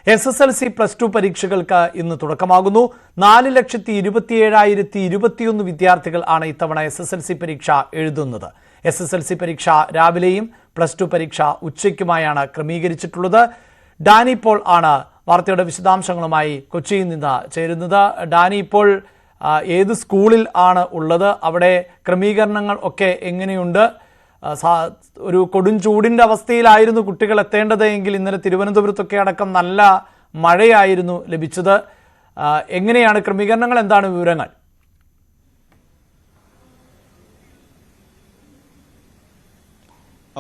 SSLC +2 പരീക്ഷകൾക്ക് ഇന്ന് തുടക്കമാകുന്നു. 4,27,021 വിദ്യാർത്ഥികൾ ആണ് ഇത്തവണ SSLC പരീക്ഷ എഴുതുന്നത്. SSLC പരീക്ഷ രാവിലെയും +2 പരീക്ഷ ഉച്ചയ്ക്കുമായാണ് ക്രമീകരിച്ചിട്ടുള്ളത്. ഡാനി പോൾ ആണ് വാർത്തയുടെ വിശദാംശങ്ങളുമായി കൊച്ചിയിൽ നിന്ന് ചേരുന്നത്. ഡാനി, ഇപ്പോൾ ഏത് സ്കൂളിൽ ആണ് ഉള്ളത്? അവിടെ ക്രമീകരണങ്ങൾ ഒക്കെ എങ്ങനെയുണ്ട്? ഒരു കൊടും ചൂടിൻ്റെ അവസ്ഥയിലായിരുന്നു കുട്ടികൾ എത്തേണ്ടത് എങ്കിൽ ഇന്നലെ തിരുവനന്തപുരത്തൊക്കെ അടക്കം നല്ല മഴയായിരുന്നു ലഭിച്ചത്. എങ്ങനെയാണ് ക്രമീകരണങ്ങൾ? എന്താണ് വിവരങ്ങൾ?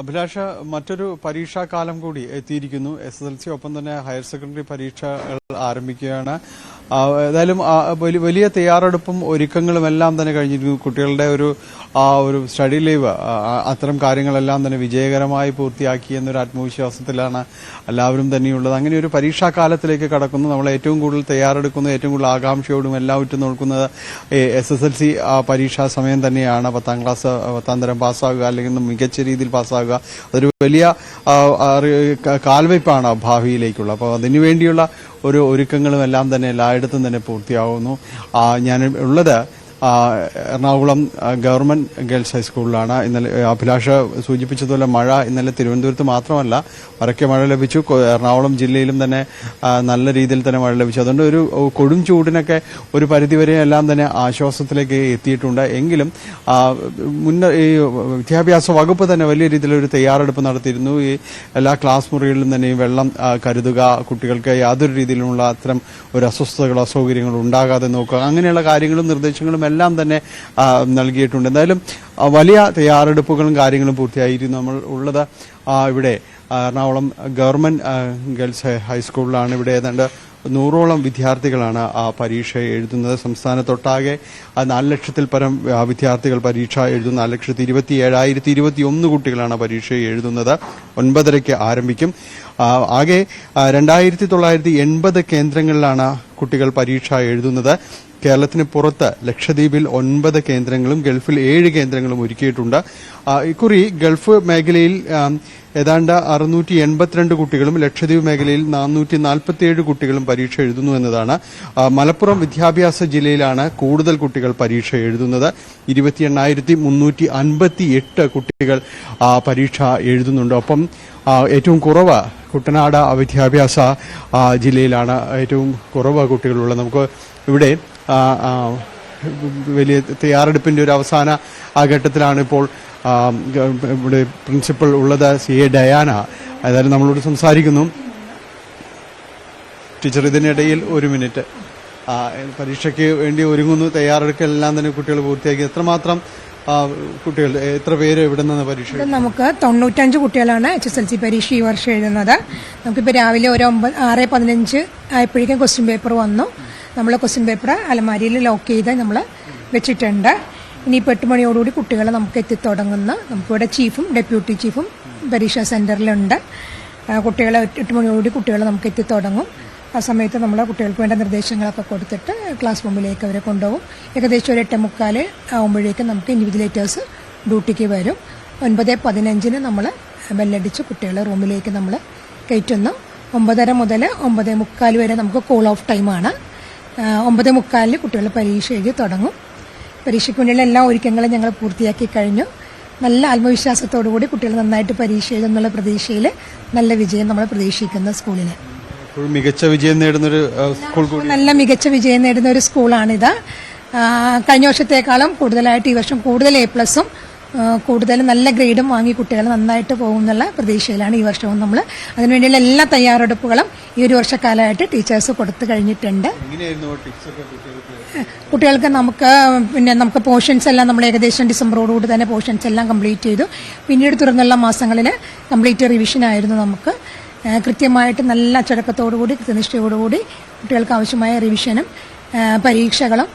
അഭിലാഷ, മറ്റൊരു പരീക്ഷാകാലം കൂടി എത്തിയിരിക്കുന്നു. SSLC ഒപ്പം തന്നെ ഹയർ സെക്കൻഡറി പരീക്ഷകൾ ആരംഭിക്കുകയാണ്. ഏതായാലും വലിയ തയ്യാറെടുപ്പും ഒരുക്കങ്ങളും എല്ലാം തന്നെ കഴിഞ്ഞിരിക്കുന്നു. കുട്ടികളുടെ ഒരു സ്റ്റഡി ലീവ്, അത്തരം കാര്യങ്ങളെല്ലാം തന്നെ വിജയകരമായി പൂർത്തിയാക്കി എന്നൊരു ആത്മവിശ്വാസത്തിലാണ് എല്ലാവരും തന്നെയുള്ളത്. അങ്ങനെ ഒരു പരീക്ഷാകാലത്തിലേക്ക് കടക്കുന്നു. നമ്മൾ ഏറ്റവും കൂടുതൽ തയ്യാറെടുക്കുന്നത്, ഏറ്റവും കൂടുതൽ ആകാംക്ഷയോടും എല്ലാം ഉറ്റുനോക്കുന്നത് SSLC പരീക്ഷാ സമയം തന്നെയാണ്. 10ാം തരം പാസ്സാകുക, അല്ലെങ്കിൽ മികച്ച രീതിയിൽ പാസ്സാകുക, അതൊരു വലിയ കാൽവയ്പ്പാണ് ഭാവിയിലേക്കുള്ള. അപ്പോൾ അതിനുവേണ്ടിയുള്ള ഒരുക്കങ്ങളും എല്ലാം തന്നെ എല്ലായിടത്തും തന്നെ പൂർത്തിയാവുന്നു. ഞാൻ ഉള്ളത് എറണാകുളം ഗവൺമെന്റ് ഗേൾസ് ഹൈസ്കൂളിലാണ്. ഇന്നലെ അഭിലാഷ സൂചിപ്പിച്ചതുപോലെ മഴ ഇന്നലെ തിരുവനന്തപുരത്ത് മാത്രമല്ല വരക്കെ മഴ ലഭിച്ചു. എറണാകുളം ജില്ലയിലും തന്നെ നല്ല രീതിയിൽ തന്നെ മഴ ലഭിച്ചു. അതുകൊണ്ട് ഒരു കൊടും ചൂടിനൊക്കെ ഒരു പരിധിവരെ എല്ലാം തന്നെ ആശ്വാസത്തിലേക്ക് എത്തിയിട്ടുണ്ട്. എങ്കിലും ഈ വിദ്യാഭ്യാസ വകുപ്പ് തന്നെ വലിയ രീതിയിലൊരു തയ്യാറെടുപ്പ് നടത്തിയിരുന്നു. ഈ എല്ലാ ക്ലാസ് മുറികളിലും തന്നെ ഈ വെള്ളം കരുതുക, കുട്ടികൾക്ക് യാതൊരു രീതിയിലുമുള്ള അത്തരം ഒരു അസ്വസ്ഥതകളോ അസൗകര്യങ്ങളോ ഉണ്ടാകാതെ നോക്കുക, അങ്ങനെയുള്ള കാര്യങ്ങളും നിർദ്ദേശങ്ങളും എല്ലാം തന്നെ നൽകിയിട്ടുണ്ട്. എന്തായാലും വലിയ തയ്യാറെടുപ്പുകളും കാര്യങ്ങളും പൂർത്തിയായിരുന്നു. നമ്മൾ ഉള്ളത് ഇവിടെ എറണാകുളം ഗവൺമെന്റ് ഗേൾസ് ഹൈസ്കൂളിലാണ്. ഇവിടെ ഏതാണ്ട് 100ഓളം വിദ്യാർത്ഥികളാണ് പരീക്ഷ എഴുതുന്നത്. സംസ്ഥാനത്തൊട്ടാകെ 4 ലക്ഷത്തിൽ പരം വിദ്യാർത്ഥികൾ പരീക്ഷ എഴുതുന്നു. 4,27,021 കുട്ടികളാണ് പരീക്ഷ എഴുതുന്നത്. 9:30 ആരംഭിക്കും. ആകെ 2,980 കേന്ദ്രങ്ങളിലാണ് കുട്ടികൾ പരീക്ഷ എഴുതുന്നത്. കേരളത്തിന് പുറത്ത് ലക്ഷദ്വീപിൽ 9 കേന്ദ്രങ്ങളും ഗൾഫിൽ 7 കേന്ദ്രങ്ങളും ഒരുക്കിയിട്ടുണ്ട്. ഇക്കുറി ഗൾഫ് മേഖലയിൽ ഏതാണ്ട് 682 കുട്ടികളും ലക്ഷദ്വീപ് മേഖലയിൽ 447 കുട്ടികളും പരീക്ഷ എഴുതുന്നു എന്നതാണ്. മലപ്പുറം വിദ്യാഭ്യാസ ജില്ലയിലാണ് കൂടുതൽ കുട്ടികൾ പരീക്ഷ എഴുതുന്നത്. 28,358 കുട്ടികൾ പരീക്ഷ എഴുതുന്നുണ്ട്. ഒപ്പം ഏറ്റവും കുറവ് കുട്ടനാട് വിദ്യാഭ്യാസ ജില്ലയിലാണ് ഏറ്റവും കുറവ് കുട്ടികളുള്ളത്. നമുക്ക് ഇവിടെ വലിയ തയ്യാറെടുപ്പിന്റെ ഒരു അവസാന ഘട്ടത്തിലാണ് ഇപ്പോൾ ഇവിടെ പ്രിൻസിപ്പൽ ഉള്ളത്, CA ഡയാന. ഏതായാലും നമ്മളോട് സംസാരിക്കുന്നു. ടീച്ചർ, ഇതിനിടയിൽ ഒരു മിനിറ്റ്. പരീക്ഷയ്ക്ക് വേണ്ടി ഒരുങ്ങുന്നു, തയ്യാറെടുക്കെല്ലാം തന്നെ കുട്ടികൾ പൂർത്തിയാക്കി. എത്രമാത്രം കുട്ടികൾ, എത്ര പേര് ഇവിടെ നിന്ന് പരീക്ഷ? നമുക്ക് 95 കുട്ടികളാണ് SSLC പരീക്ഷ ഈ വർഷം എഴുതുന്നത്. നമുക്കിപ്പോൾ രാവിലെ ഒരു 6:15 ആയപ്പോഴേക്കും ക്വസ്റ്റ്യൻ പേപ്പർ വന്നു. നമ്മൾ ക്വസ്റ്റ്യൻ പേപ്പർ അലമാരിയിൽ ലോക്ക് ചെയ്ത് നമ്മൾ വെച്ചിട്ടുണ്ട്. ഇനിയിപ്പോൾ 8 മണിയോടുകൂടി കുട്ടികൾ നമുക്ക് എത്തിത്തുടങ്ങുന്ന, നമുക്കിവിടെ ചീഫും ഡെപ്യൂട്ടി ചീഫും പരീക്ഷാ സെന്ററിലുണ്ട്. കുട്ടികളെ 8 മണിയോടുകൂടി കുട്ടികൾ നമുക്ക് എത്തിത്തുടങ്ങും. ആ സമയത്ത് നമ്മൾ കുട്ടികൾക്ക് വേണ്ട നിർദ്ദേശങ്ങളൊക്കെ കൊടുത്തിട്ട് ക്ലാസ് റൂമിലേക്ക് അവരെ കൊണ്ടുപോകും. ഏകദേശം ഒരു 8:45 ആകുമ്പോഴേക്കും നമുക്ക് ഇൻവിജിലേറ്റേഴ്സ് ഡ്യൂട്ടിക്ക് വരും. 9:15 നമ്മൾ ബെല്ലടിച്ച് കുട്ടികളെ റൂമിലേക്ക് നമ്മൾ കയറ്റുന്നു. 9:30 മുതൽ 9:45 വരെ നമുക്ക് കൂൾ ഓഫ് ടൈമാണ്. 9:45 കുട്ടികൾ പരീക്ഷ എഴുതി തുടങ്ങും. പരീക്ഷയ്ക്ക് വേണ്ടിയുള്ള എല്ലാ ഒരുക്കങ്ങളും ഞങ്ങൾ പൂർത്തിയാക്കി കഴിഞ്ഞു. നല്ല ആത്മവിശ്വാസത്തോടുകൂടി കുട്ടികൾ നന്നായിട്ട് പരീക്ഷ എഴുതുന്നുള്ള പ്രതീക്ഷയിൽ നല്ല വിജയം നമ്മൾ പ്രതീക്ഷിക്കുന്ന സ്കൂളിന് മികച്ച വിജയം നേടുന്നൊരു സ്കൂൾ, നല്ല മികച്ച വിജയം നേടുന്ന ഒരു സ്കൂളാണിത്. കഴിഞ്ഞ വർഷത്തേക്കാളും കൂടുതലായിട്ട് ഈ വർഷം കൂടുതൽ A+, കൂടുതൽ നല്ല ഗ്രേഡും വാങ്ങി കുട്ടികൾ നന്നായിട്ട് പോകുന്നുള്ള പ്രതീക്ഷയിലാണ് ഈ വർഷവും നമ്മൾ. അതിനുവേണ്ടിയുള്ള എല്ലാ തയ്യാറെടുപ്പുകളും ഈ ഒരു വർഷക്കാലമായിട്ട് ടീച്ചേഴ്സ് കൊടുത്തു കഴിഞ്ഞിട്ടുണ്ട്. കുട്ടികൾക്ക് നമുക്ക് പോർഷൻസ് എല്ലാം നമ്മൾ ഏകദേശം ഡിസംബറോടുകൂടി തന്നെ പോർഷൻസ് എല്ലാം കംപ്ലീറ്റ് ചെയ്തു. പിന്നീട് തുടർന്നുള്ള മാസങ്ങളിൽ കംപ്ലീറ്റ് റിവിഷൻ ആയിരുന്നു. നമുക്ക് കൃത്യമായിട്ട് നല്ല അച്ചടക്കത്തോടുകൂടി കൃത്യനിഷ്ഠയോടുകൂടി കുട്ടികൾക്ക് ആവശ്യമായ റിവിഷനും പരീക്ഷകളും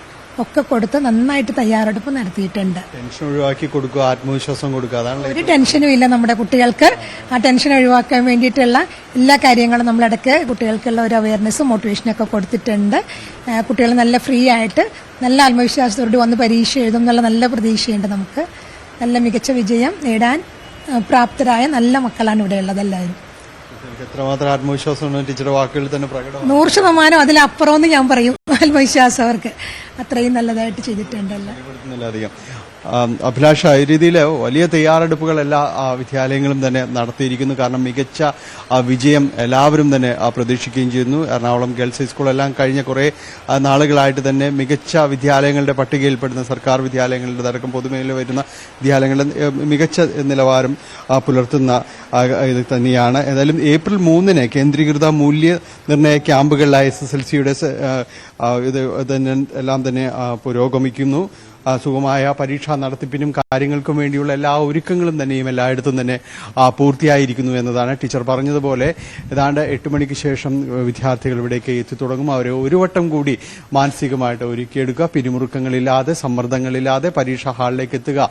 ഒക്കെ കൊടുത്ത് നന്നായിട്ട് തയ്യാറെടുപ്പ് നടത്തിയിട്ടുണ്ട്. ടെൻഷൻ ഒഴിവാക്കി കൊടുക്കുക, ആത്മവിശ്വാസം കൊടുക്കുക, അതാണ്. ഒരു ടെൻഷനും ഇല്ല നമ്മുടെ കുട്ടികൾക്ക്. ആ ടെൻഷൻ ഒഴിവാക്കാൻ വേണ്ടിയിട്ടുള്ള എല്ലാ കാര്യങ്ങളും നമ്മളിടയ്ക്ക് കുട്ടികൾക്കുള്ള ഒരു അവയർനെസ്സും മോട്ടിവേഷനൊക്കെ കൊടുത്തിട്ടുണ്ട്. കുട്ടികൾ നല്ല ഫ്രീ ആയിട്ട് നല്ല ആത്മവിശ്വാസത്തോടെ വന്ന് പരീക്ഷ എഴുതും എന്നുള്ള നല്ല പ്രതീക്ഷയുണ്ട്. നമുക്ക് നല്ല മികച്ച വിജയം നേടാൻ പ്രാപ്തരായ നല്ല മക്കളാണ് ഇവിടെ ഉള്ളത് എല്ലാവരും. എത്രമാത്രം ആത്മവിശ്വാസമാണ് ടീച്ചറുടെ വാക്കുകളിൽ തന്നെ പ്രകടമാണ്. 100% അതിലപ്പുറമെന്ന് ഞാൻ പറയും. ആത്മവിശ്വാസം അവർക്ക് അത്രയും നല്ലതായിട്ട് ചെയ്തിട്ടുണ്ടല്ലോ. അധികം അഭിലാഷ, ഈ രീതിയിൽ വലിയ തയ്യാറെടുപ്പുകൾ എല്ലാ വിദ്യാലയങ്ങളും തന്നെ നടത്തിയിരിക്കുന്നു. കാരണം മികച്ച വിജയം എല്ലാവരും തന്നെ പ്രതീക്ഷിക്കുകയും ചെയ്യുന്നു. എറണാകുളം ഗേൾസ് ഹൈസ്കൂളെല്ലാം കഴിഞ്ഞ കുറേ നാളുകളായിട്ട് തന്നെ മികച്ച വിദ്യാലയങ്ങളുടെ പട്ടികയിൽപ്പെടുന്ന സർക്കാർ വിദ്യാലയങ്ങളുടെ അടക്കം പൊതുമേഖല വരുന്ന വിദ്യാലയങ്ങളുടെ മികച്ച നിലവാരം പുലർത്തുന്ന ഇത് തന്നെയാണ്. ഏതായാലും ഏപ്രിൽ 3 കേന്ദ്രീകൃത മൂല്യനിർണ്ണയ ക്യാമ്പുകളിലായ SSLCയുടെ ഇത് എല്ലാം തന്നെ പുരോഗമിക്കുന്നു. സുഗമമായ പരീക്ഷാ നടത്തിപ്പിനും കാര്യങ്ങൾക്കും വേണ്ടിയുള്ള എല്ലാ ഒരുക്കങ്ങളും തന്നെയും എല്ലായിടത്തും തന്നെ പൂർത്തിയായിരിക്കുന്നു എന്നതാണ്. ടീച്ചർ പറഞ്ഞതുപോലെ ഏതാണ്ട് 8 മണിക്ക് ശേഷം വിദ്യാർത്ഥികൾ ഇവിടേക്ക് എത്തിത്തുടങ്ങും. അവരെ ഒരു വട്ടം കൂടി മാനസികമായിട്ട് ഒരുക്കിയെടുക്കുക, പിരിമുറുക്കങ്ങളില്ലാതെ സമ്മർദ്ദങ്ങളില്ലാതെ പരീക്ഷാ ഹാളിലേക്ക് എത്തുക,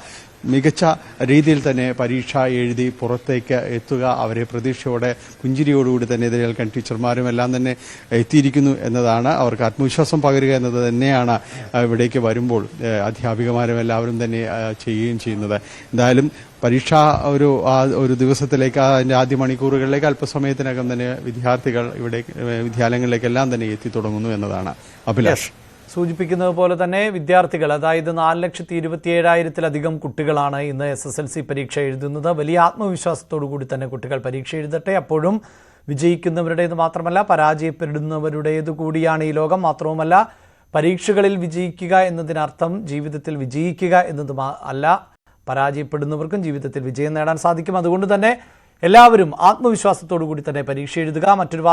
മികച്ച രീതിയിൽ തന്നെ പരീക്ഷ എഴുതി പുറത്തേക്ക് എത്തുക, അവരെ പ്രതീക്ഷയോടെ പുഞ്ചിരിയോടുകൂടി തന്നെ എതിരേൽക്കാൻ ടീച്ചർമാരും എല്ലാം തന്നെ എത്തിയിരിക്കുന്നു എന്നതാണ്. അവർക്ക് ആത്മവിശ്വാസം പകരുക എന്നത് തന്നെയാണ് ഇവിടേക്ക് വരുമ്പോൾ അധ്യാപികമാരും എല്ലാവരും തന്നെ ചെയ്യുകയും ചെയ്യുന്നത്. എന്തായാലും പരീക്ഷ ഒരു ദിവസത്തിലേക്ക് അതിൻ്റെ ആദ്യ മണിക്കൂറുകളിലേക്ക് അല്പസമയത്തിനകം തന്നെ വിദ്യാർത്ഥികൾ ഇവിടെ വിദ്യാലയങ്ങളിലേക്കെല്ലാം തന്നെ എത്തിത്തുടങ്ങുന്നു എന്നതാണ്. അഭിലാഷ് സൂചിപ്പിക്കുന്നത് പോലെ തന്നെ വിദ്യാർത്ഥികൾ, അതായത് 4,27,000-ലധികം കുട്ടികളാണ് ഇന്ന് SSLC പരീക്ഷ എഴുതുന്നത്. വലിയ ആത്മവിശ്വാസത്തോടു കൂടി തന്നെ കുട്ടികൾ പരീക്ഷ എഴുതട്ടെ. അപ്പോഴും വിജയിക്കുന്നവരുടേത് മാത്രമല്ല, പരാജയപ്പെടുന്നവരുടേത് കൂടിയാണ് ഈ ലോകം. മാത്രവുമല്ല, പരീക്ഷകളിൽ വിജയിക്കുക എന്നതിനർത്ഥം ജീവിതത്തിൽ വിജയിക്കുക എന്നതും അല്ല. പരാജയപ്പെടുന്നവർക്കും ജീവിതത്തിൽ വിജയം നേടാൻ സാധിക്കും. അതുകൊണ്ട് തന്നെ എല്ലാവരും ആത്മവിശ്വാസത്തോടു കൂടി തന്നെ പരീക്ഷ എഴുതുക. മറ്റൊരു